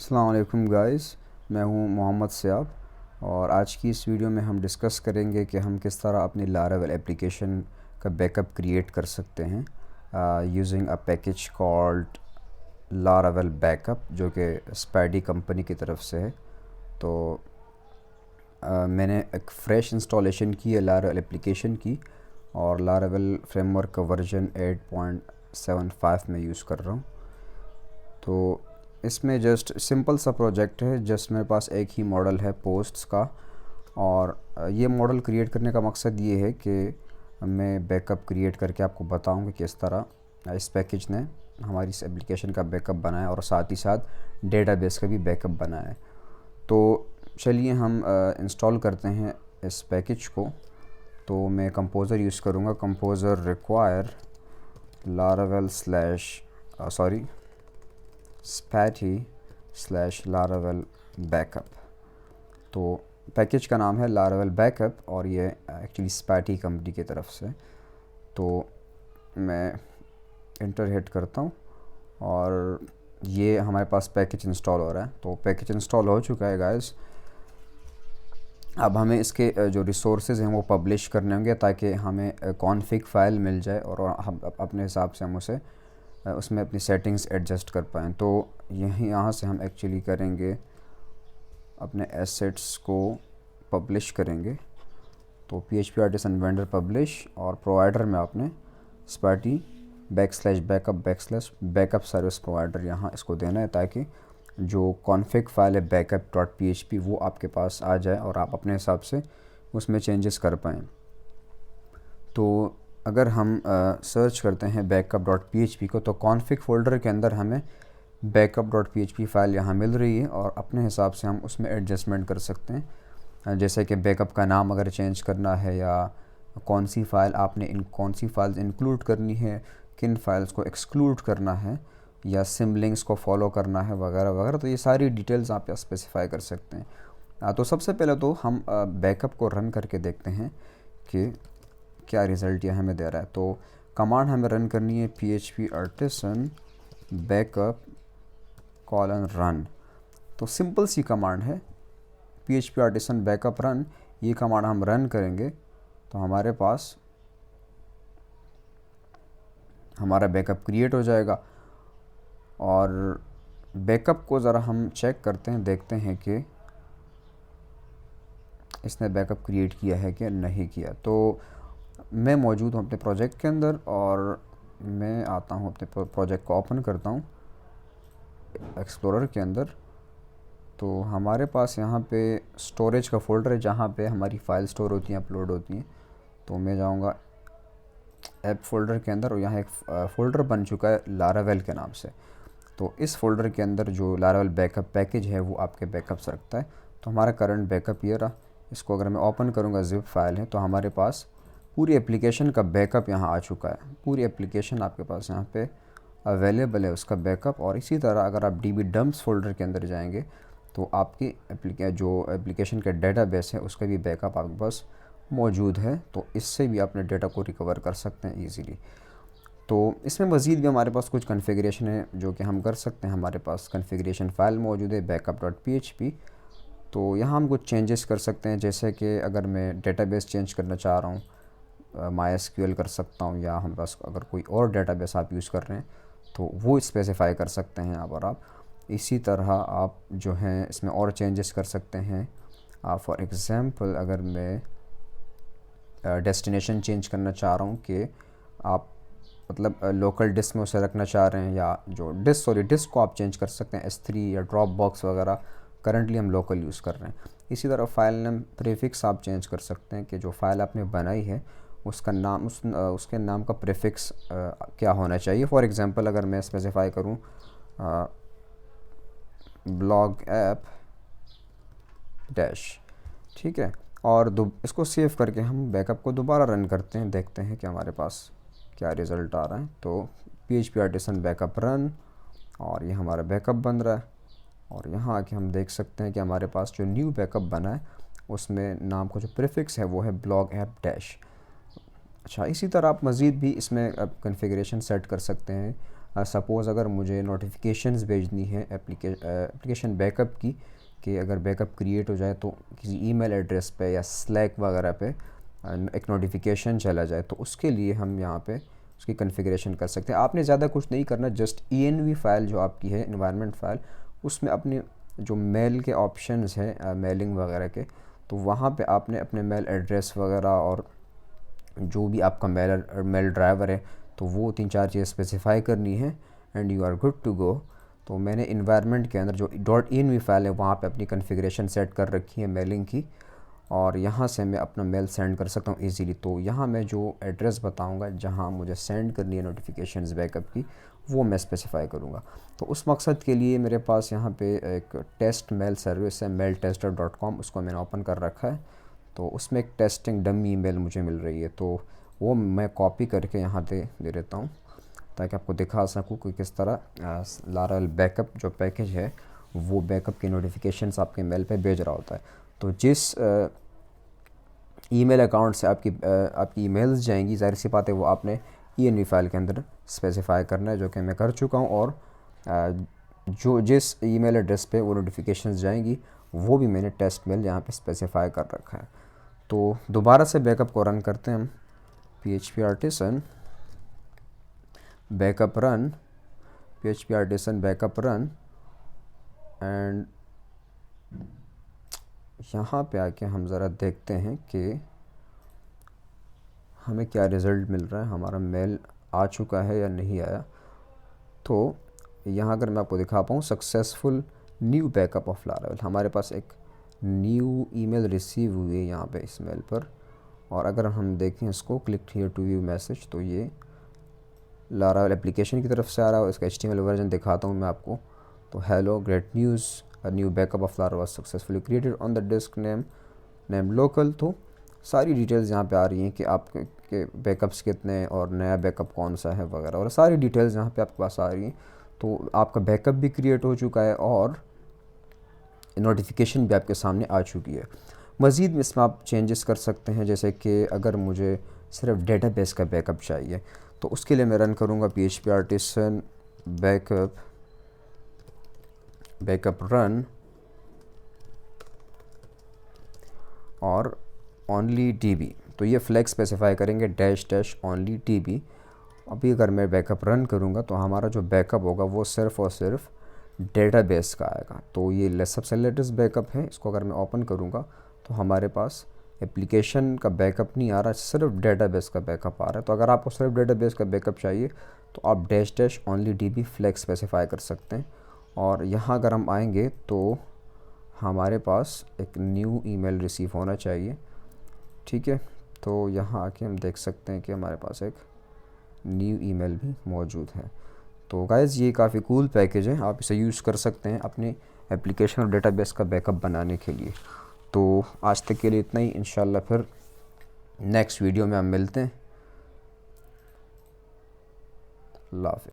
अस्सलाम वालेकुम गाइस, मैं हूं मोहम्मद सियाब और आज की इस वीडियो में हम डिस्कस करेंगे कि हम किस तरह अपनी लारावेल एप्लीकेशन का बैकअप क्रिएट कर सकते हैं using a package called Laravel backup, जो कि स्पैडी कंपनी की तरफ से है। तो मैंने एक फ़्रेश इंस्टॉलेशन की है लारावेल एप्लीकेशन की, और लारावेल फ्रेमवर्क का वर्जन 8.75 में यूज़ कर रहा हूँ। तो इसमें जस्ट सिंपल सा प्रोजेक्ट है। जस्ट मेरे पास एक ही मॉडल है पोस्ट्स का, और ये मॉडल क्रिएट करने का मकसद ये है कि मैं बैकअप क्रिएट करके आपको बताऊं कि किस तरह इस पैकेज ने हमारी इस एप्लीकेशन का बैकअप बनाया और साथ ही साथ डेटाबेस का भी बैकअप बनाया है। तो चलिए हम इंस्टॉल करते हैं इस पैकेज को। तो मैं कंपोज़र यूज़ करूँगा, कंपोज़र रिक्वायर लारावेल स्पैडी/लारावेल बैकअप। तो पैकेज का नाम है लारावेल बैकअप और ये एक्चुअली स्पैडी कंपनी की तरफ से। तो मैं इंटर हिट करता हूँ और ये हमारे पास पैकेज इंस्टॉल हो रहा है। तो पैकेज इंस्टॉल हो चुका है गाइस। अब हमें इसके जो रिसोर्सेज हैं वो पब्लिश करने होंगे ताकि हमें कॉन्फ़िग फ़ाइल मिल जाए और हम अपने हिसाब से हम उसे उसमें अपनी सेटिंग्स एडजस्ट कर पाएँ। तो यहाँ से हम एक्चुअली करेंगे, अपने एसेट्स को पब्लिश करेंगे। तो PHP आर्टिसन वेंडर पब्लिश और प्रोवाइडर में आपने स्पैडी /बैकअप सर्विस प्रोवाइडर यहाँ इसको देना है, ताकि जो कॉन्फ़िग फ़ाइल है backup.php वो आपके पास आ जाए और आप अपने हिसाब से उसमें चेंजेस कर पाएँ। तो अगर हम सर्च करते हैं backup.php को, तो कॉन्फ़िग फ़ोल्डर के अंदर हमें backup.php फ़ाइल यहाँ मिल रही है और अपने हिसाब से हम उसमें एडजस्टमेंट कर सकते हैं। जैसे कि बैकअप का नाम अगर चेंज करना है, या कौन सी फ़ाइल आपने कौन सी फ़ाइल्स इंक्लूड करनी है, किन फाइल्स को एक्सक्लूड करना है, या सिमलिंग्स को फॉलो करना है, वगैरह वगैरह। तो ये सारी डिटेल्स आप स्पेसिफाई कर सकते हैं। तो सबसे पहले तो हम बैकअप को रन करके देखते हैं कि क्या रिज़ल्ट यह हमें दे रहा है। तो कमांड हमें रन करनी है PHP आर्टिसन बैकअप:रन। तो सिंपल सी कमांड है, PHP आर्टिसन बैकअप रन। ये कमांड हम रन करेंगे तो हमारे पास हमारा बैकअप क्रिएट हो जाएगा। और बैकअप को ज़रा हम चेक करते हैं, देखते हैं कि इसने बैकअप क्रिएट किया है कि नहीं किया। तो मैं मौजूद हूँ अपने प्रोजेक्ट के अंदर और मैं आता हूँ अपने प्रोजेक्ट को ओपन करता हूँ एक्सप्लोरर के अंदर। तो हमारे पास यहाँ पे स्टोरेज का फ़ोल्डर है जहाँ पे हमारी फ़ाइल स्टोर होती हैं, अपलोड होती हैं। तो मैं जाऊँगा ऐप फ़ोल्डर के अंदर और यहाँ एक फ़ोल्डर बन चुका है लारावेल के नाम से। तो इस फ़ोल्डर के अंदर जो लारावेल बैकअप पैकेज है वो आपके बैकअप्स रखता है। तो हमारा करंट बैकअप ये रहा। इसको अगर मैं ओपन करूँगा, ज़िप फाइल है, तो हमारे पास पूरी एप्लीकेशन का बैकअप यहाँ आ चुका है। पूरी एप्लीकेशन आपके पास यहाँ पे अवेलेबल है, उसका बैकअप। और इसी तरह अगर आप DB डम्प्स फ़ोल्डर के अंदर जाएंगे तो आपकी जो एप्लीकेशन का डेटाबेस है उसका भी बैकअप आपके पास मौजूद है। तो इससे भी अपने डेटा को रिकवर कर सकते हैं ईज़िली। तो इसमें मज़ीद भी हमारे पास कुछ कॉन्फ़िगरेशन है जो कि हम कर सकते हैं। हमारे पास कॉन्फ़िगरेशन फ़ाइल मौजूद है backup.php। तो यहाँ हम कुछ चेंजेस कर सकते हैं, जैसे कि अगर मैं डेटाबेस चेंज करना चाह रहा हूँ, MySQL कर सकता हूँ, या हम बस अगर कोई और डेटाबेस आप यूज़ कर रहे हैं तो वो स्पेसिफ़ाई कर सकते हैं यहाँ पर आप। इसी तरह आप जो हैं इसमें और चेंजेस कर सकते हैं। फॉर एग्ज़ाम्पल अगर मैं डेस्टिनेशन चेंज करना चाह रहा हूँ कि आप मतलब लोकल डिस्क में उसे रखना चाह रहे हैं, या जो डिस्क को आप चेंज कर सकते हैं, S3 या ड्रॉप बॉक्स वगैरह। करंटली हम लोकल यूज़ कर रहे हैं। इसी तरह फ़ाइल नेम प्रीफिक्स आप चेंज कर सकते हैं कि जो फ़ाइल आपने बनाई है उसका नाम उसके नाम का प्रीफिक्स क्या होना चाहिए। फॉर एग्ज़ाम्पल अगर मैं स्पेसिफ़ाई करूँ ब्लॉग ऐप डैश, ठीक है, और इसको सेव करके हम बैकअप को दोबारा रन करते हैं, देखते हैं कि हमारे पास क्या रिज़ल्ट आ रहा है। तो PHP आर्टिसन बैकअप रन, और ये हमारा बैकअप बन रहा है। और यहाँ आके हम देख सकते हैं कि हमारे पास जो न्यू बैकअप बना है उसमें नाम का जो प्रीफिक्स है वो है ब्लॉग ऐप डैश। अच्छा, इसी तरह आप मज़ीद भी इसमें कॉन्फ़िगरेशन सेट कर सकते हैं। सपोज़ अगर मुझे नोटिफिकेशंस भेजनी है एप्लीकेशन बैकअप की, कि अगर बैकअप क्रिएट हो जाए तो किसी ईमेल एड्रेस पे या स्लैक वगैरह पे एक नोटिफिकेशन चला जाए, तो उसके लिए हम यहाँ पे उसकी कॉन्फ़िगरेशन कर सकते हैं। आपने ज़्यादा कुछ नहीं करना, जस्ट env फाइल जो आपकी है इन्वायरमेंट फ़ाइल, उसमें अपने जो मेल के ऑप्शंस हैं मेलिंग वगैरह के, तो वहाँ पे आपने अपने मेल एड्रेस वगैरह और जो भी आपका मेल ड्राइवर है तो वो 3-4 चीज़ स्पेसिफाई करनी है and you are good to go. तो मैंने इन्वायरमेंट के अंदर जो .env फाइल है वहाँ पे अपनी कॉन्फ़िगरेशन सेट कर रखी है मेलिंग की, और यहाँ से मैं अपना मेल सेंड कर सकता हूँ इजीली। तो यहाँ मैं जो एड्रेस बताऊँगा जहाँ मुझे सेंड करनी है नोटिफिकेशंस बैकअप की, वो मैं स्पेसिफाई करूँगा। तो उस मकसद के लिए मेरे पास यहाँ पे एक टेस्ट मेल सर्विस है mailtester.com, उसको मैंने ओपन कर रखा है। तो उसमें एक टेस्टिंग डमी ईमेल मुझे मिल रही है, तो वो मैं कॉपी करके यहाँ दे देता हूँ ताकि आपको दिखा सकूँ कि किस तरह लारावेल बैकअप जो पैकेज है वो बैकअप की नोटिफिकेशंस आपके मेल पे भेज रहा होता है। तो जिस ईमेल अकाउंट से आपकी ईमेल्स जाएंगी, ज़ाहिर सी बात है वो आपने env फाइल के अंदर स्पेसिफाई करना है, जो कि मैं कर चुका हूँ। और जो जिस ईमेल एड्रेस पे वो नोटिफिकेशंस जाएंगी वो भी मैंने टेस्ट मेल यहाँ पे स्पेसिफाई कर रखा है। तो दोबारा से बैकअप को रन करते हैं हम, php artisan backup run, php artisan backup run, and यहाँ पे आके हम ज़रा देखते हैं कि हमें क्या रिज़ल्ट मिल रहा है, हमारा मेल आ चुका है या नहीं आया। तो यहाँ अगर मैं आपको दिखा पाऊँ, successful new backup of Laravel, हमारे पास एक न्यू ईमेल रिसीव हुई है यहाँ पे इस मेल पर। और अगर हम देखें इसको, click here to view message, तो ये लारावेल एप्लीकेशन की तरफ से आ रहा है। इसका HTML वर्जन दिखाता हूँ मैं आपको। तो hello, great news, a new backup of Laravel successfully created on the disk name local. तो सारी डिटेल्स यहाँ पे आ रही हैं कि आपके बैकअप्स कितने और नया बैकअप कौन सा है वगैरह, और सारी डिटेल्स यहाँ पे आपके पास आ रही हैं। तो आपका बैकअप भी क्रिएट हो चुका है और नोटिफिकेशन भी आपके सामने आ चुकी है। मज़ीद इसमें आप चेंजेस कर सकते हैं, जैसे कि अगर मुझे सिर्फ डेटाबेस का बैकअप चाहिए तो उसके लिए मैं रन करूँगा php artisan बैकअप रन और ओनली db, तो ये फ्लैग स्पेसिफाई करेंगे -- -only db। अभी अगर मैं बैकअप रन करूँगा तो हमारा जो बैकअप होगा वो सिर्फ़ और सिर्फ डेटाबेस का आएगा। तो ये सबसे लेटेस्ट बैकअप है, इसको अगर मैं ओपन करूँगा तो हमारे पास एप्लीकेशन का बैकअप नहीं आ रहा, सिर्फ डेटाबेस का बैकअप आ रहा है। तो अगर आपको सिर्फ डेटाबेस का बैकअप चाहिए तो आप -- -only-db फ्लैग स्पेसिफाई कर सकते हैं। और यहाँ अगर हम आएंगे तो हमारे पास एक न्यू ईमेल रिसीव होना चाहिए, ठीक है। तो यहाँ आके हम देख सकते हैं कि हमारे पास एक न्यू ईमेल भी मौजूद है। तो गाइज़ ये काफ़ी कूल पैकेज है, आप इसे यूज़ कर सकते हैं अपने एप्लीकेशन और डेटाबेस का बैकअप बनाने के लिए। तो आज तक के लिए इतना ही, इंशाल्लाह फिर नेक्स्ट वीडियो में हम मिलते हैं। अल्लाह हाफ़िज़।